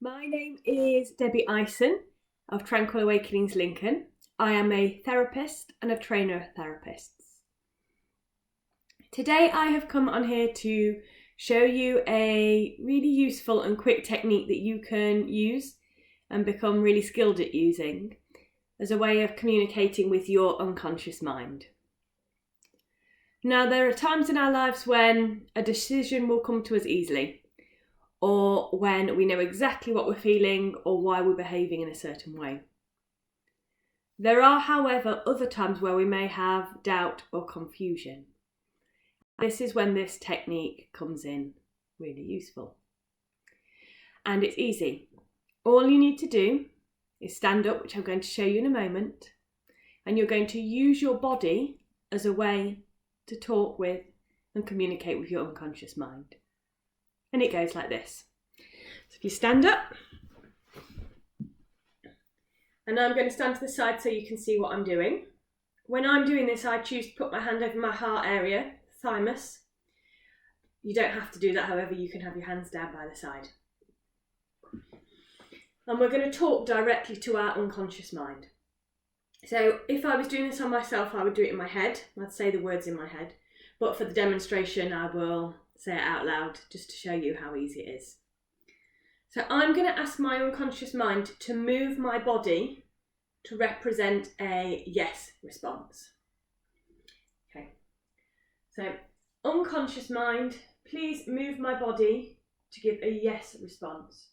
My name is Debbie Ison of Tranquil Awakenings Lincoln. I am a therapist and a trainer of therapists. Today I have come on here to show you a really useful and quick technique that you can use and become really skilled at using as a way of communicating with your unconscious mind. Now, there are times in our lives when a decision will come to us easily, or when we know exactly what we're feeling or why we're behaving in a certain way. There are, however, other times where we may have doubt or confusion. This is when this technique comes in really useful. And it's easy. All you need to do is stand up, which I'm going to show you in a moment, and you're going to use your body as a way to talk with and communicate with your unconscious mind. And it goes like this. So if you stand up, and I'm going to stand to the side so you can see what I'm doing. When I'm doing this, I choose to put my hand over my heart area, thymus. You don't have to do that, however, you can have your hands down by the side. And we're going to talk directly to our unconscious mind. So if I was doing this on myself, I would do it in my head. I'd say the words in my head. But for the demonstration, I will say it out loud just to show you how easy it is. So I'm going to ask my unconscious mind to move my body to represent a yes response. Okay. So unconscious mind, please move my body to give a yes response.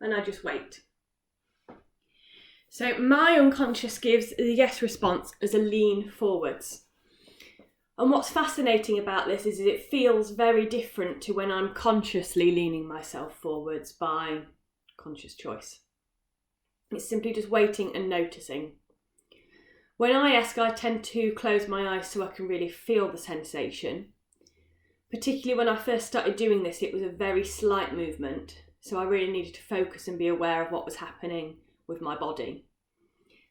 And I just wait. So my unconscious gives the yes response as a lean forwards. And what's fascinating about this is it feels very different to when I'm consciously leaning myself forwards by conscious choice. It's simply just waiting and noticing. When I ask, I tend to close my eyes so I can really feel the sensation. Particularly when I first started doing this, it was a very slight movement, so I really needed to focus and be aware of what was happening with my body.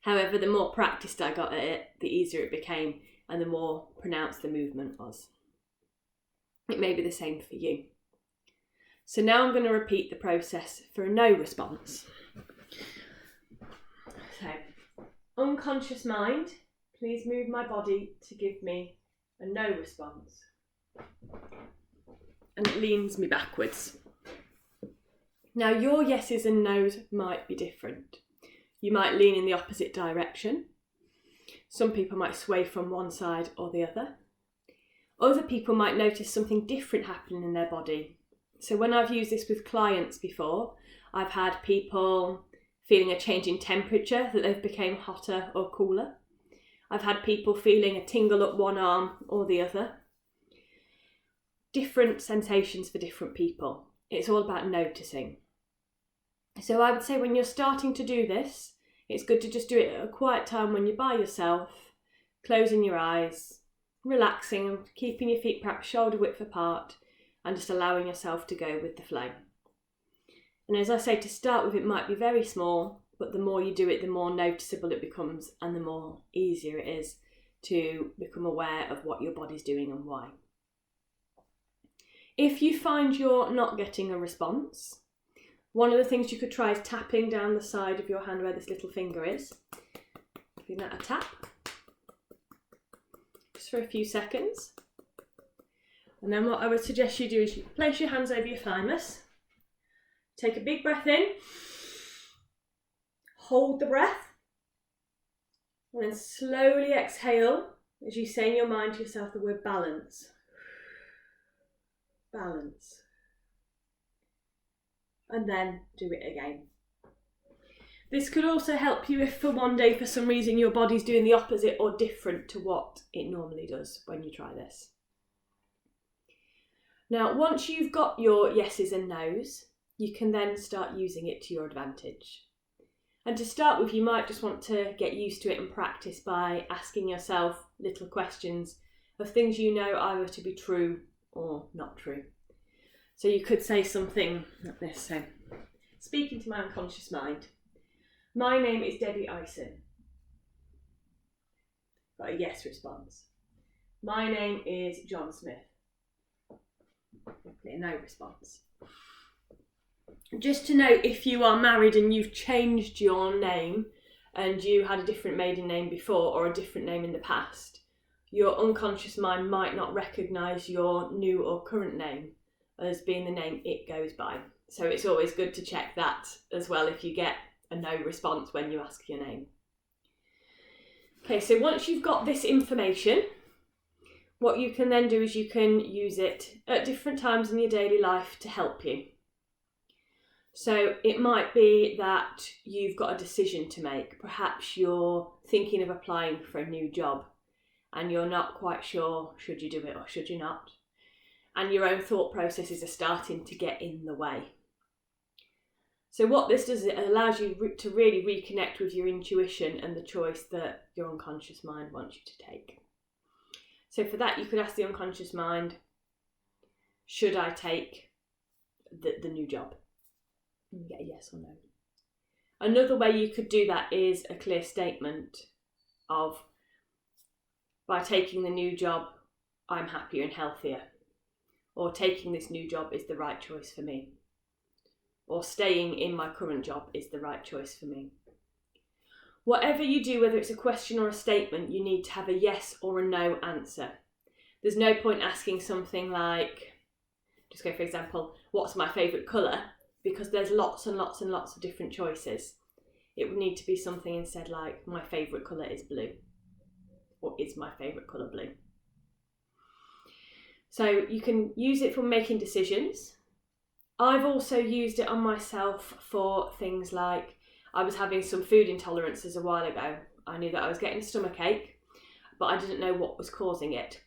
However, the more practiced I got at it, the easier it became, and the more pronounced the movement was. It may be the same for you. So now I'm going to repeat the process for a no response. So, unconscious mind, please move my body to give me a no response. And it leans me backwards. Now your yeses and nos might be different. You might lean in the opposite direction. Some people might sway from one side or the other. Other people might notice something different happening in their body. So when I've used this with clients before, I've had people feeling a change in temperature, that they've become hotter or cooler. I've had people feeling a tingle up one arm or the other. Different sensations for different people. It's all about noticing. So I would say when you're starting to do this, it's good to just do it at a quiet time when you're by yourself, closing your eyes, relaxing and keeping your feet perhaps shoulder width apart and just allowing yourself to go with the flow. And as I say, to start with, it might be very small, but the more you do it, the more noticeable it becomes and the more easier it is to become aware of what your body's doing and why. If you find you're not getting a response, one of the things you could try is tapping down the side of your hand where this little finger is. Giving that a tap. Just for a few seconds. And then what I would suggest you do is you place your hands over your thymus. Take a big breath in. Hold the breath. And then slowly exhale as you say in your mind to yourself the word balance. Balance. And then do it again. This could also help you if for one day for some reason your body's doing the opposite or different to what it normally does when you try this. Now, once you've got your yeses and nos, you can then start using it to your advantage. And to start with, you might just want to get used to it and practice by asking yourself little questions of things you know either to be true or not true. So you could say something like this. So, speaking to my unconscious mind, my name is Debbie Ison. Got a yes response. My name is John Smith. a no response. Just to note, if you are married and you've changed your name and you had a different maiden name before or a different name in the past, your unconscious mind might not recognise your new or current name as being the name it goes by. So it's always good to check that as well if you get a no response when you ask your name. Okay, so once you've got this information, what you can then do is you can use it at different times in your daily life to help you. So it might be that you've got a decision to make. Perhaps you're thinking of applying for a new job and you're not quite sure, should you do it or should you not? And your own thought processes are starting to get in the way. So what this does, it allows you to really reconnect with your intuition and the choice that your unconscious mind wants you to take. So for that, you could ask the unconscious mind, should I take the new job? And get a yes or no. Another way you could do that is a clear statement of, by taking the new job, I'm happier and healthier. Or taking this new job is the right choice for me. Or staying in my current job is the right choice for me. Whatever you do, whether it's a question or a statement, you need to have a yes or a no answer. There's no point asking something like, just go for example, what's my favourite colour? Because there's lots and lots and lots of different choices. It would need to be something instead like, my favourite colour is blue. Or is my favourite colour blue? So you can use it for making decisions. I've also used it on myself for things like, I was having some food intolerances a while ago. I knew that I was getting a stomachache, but I didn't know what was causing it.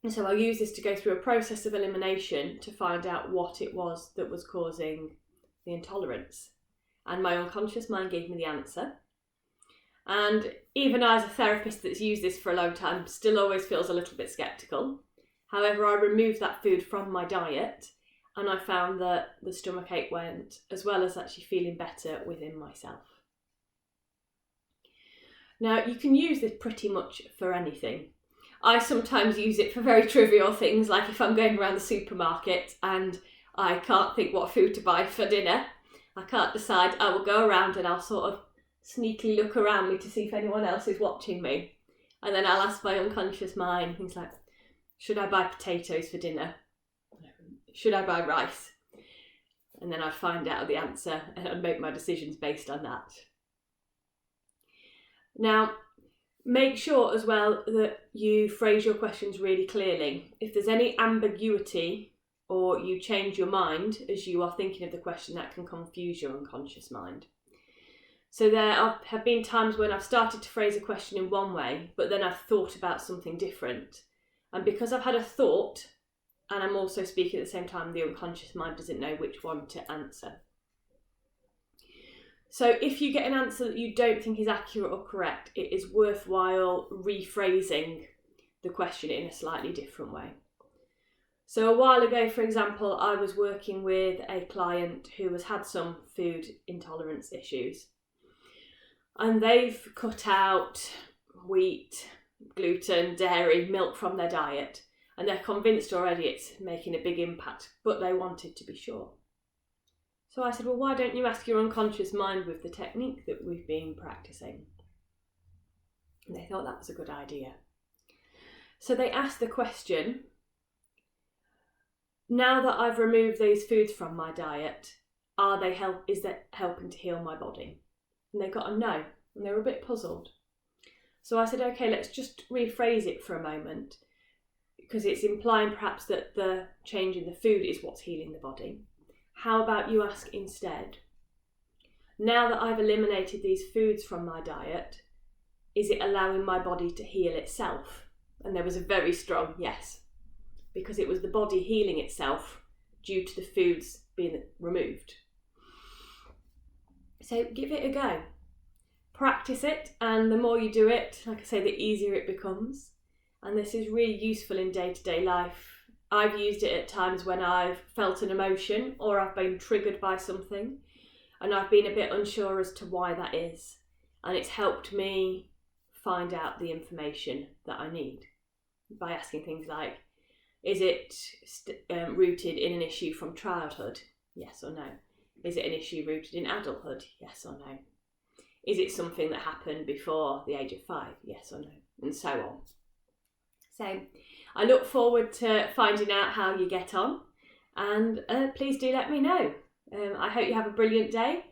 And so I used this to go through a process of elimination to find out what it was that was causing the intolerance. And my unconscious mind gave me the answer. And even I, as a therapist that's used this for a long time, still always feels a little bit sceptical. However, I removed that food from my diet and I found that the stomachache went, as well as actually feeling better within myself. Now, you can use this pretty much for anything. I sometimes use it for very trivial things, like if I'm going around the supermarket and I can't think what food to buy for dinner, I can't decide, I will go around and I'll sort of sneakily look around me to see if anyone else is watching me. And then I'll ask my unconscious mind things like, should I buy potatoes for dinner? Should I buy rice? And then I'd find out the answer and I'd make my decisions based on that. Now, make sure as well that you phrase your questions really clearly. If there's any ambiguity or you change your mind as you are thinking of the question, that can confuse your unconscious mind. So there have been times when I've started to phrase a question in one way, but then I've thought about something different. And because I've had a thought, and I'm also speaking at the same time, the unconscious mind doesn't know which one to answer. So if you get an answer that you don't think is accurate or correct, it is worthwhile rephrasing the question in a slightly different way. So a while ago, for example, I was working with a client who has had some food intolerance issues. And they've cut out wheat, gluten, dairy, milk from their diet. And they're convinced already it's making a big impact, but they wanted to be sure. So I said, well, why don't you ask your unconscious mind with the technique that we've been practicing? And they thought that was a good idea. So they asked the question, now that I've removed those foods from my diet, is that helping to heal my body? And they got a no, and they were a bit puzzled. So I said, okay, let's just rephrase it for a moment, because it's implying perhaps that the change in the food is what's healing the body. How about you ask instead, now that I've eliminated these foods from my diet, is it allowing my body to heal itself? And there was a very strong yes, because it was the body healing itself due to the foods being removed. So give it a go. Practice it, and the more you do it, like I say, the easier it becomes. And this is really useful in day-to-day life. I've used it at times when I've felt an emotion or I've been triggered by something and I've been a bit unsure as to why that is. And it's helped me find out the information that I need by asking things like, Is it rooted in an issue from childhood? Yes or no? Is it an issue rooted in adulthood? Yes or no? Is it something that happened before the age of 5? Yes or no? And so on. So I look forward to finding out how you get on, and please do let me know. I hope you have a brilliant day,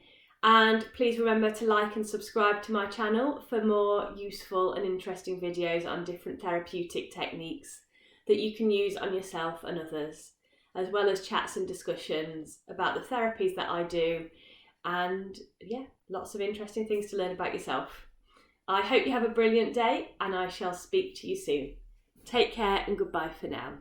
and please remember to like and subscribe to my channel for more useful and interesting videos on different therapeutic techniques that you can use on yourself and others, as well as chats and discussions about the therapies that I do, and yeah, lots of interesting things to learn about yourself. I hope you have a brilliant day, and I shall speak to you soon. Take care and goodbye for now.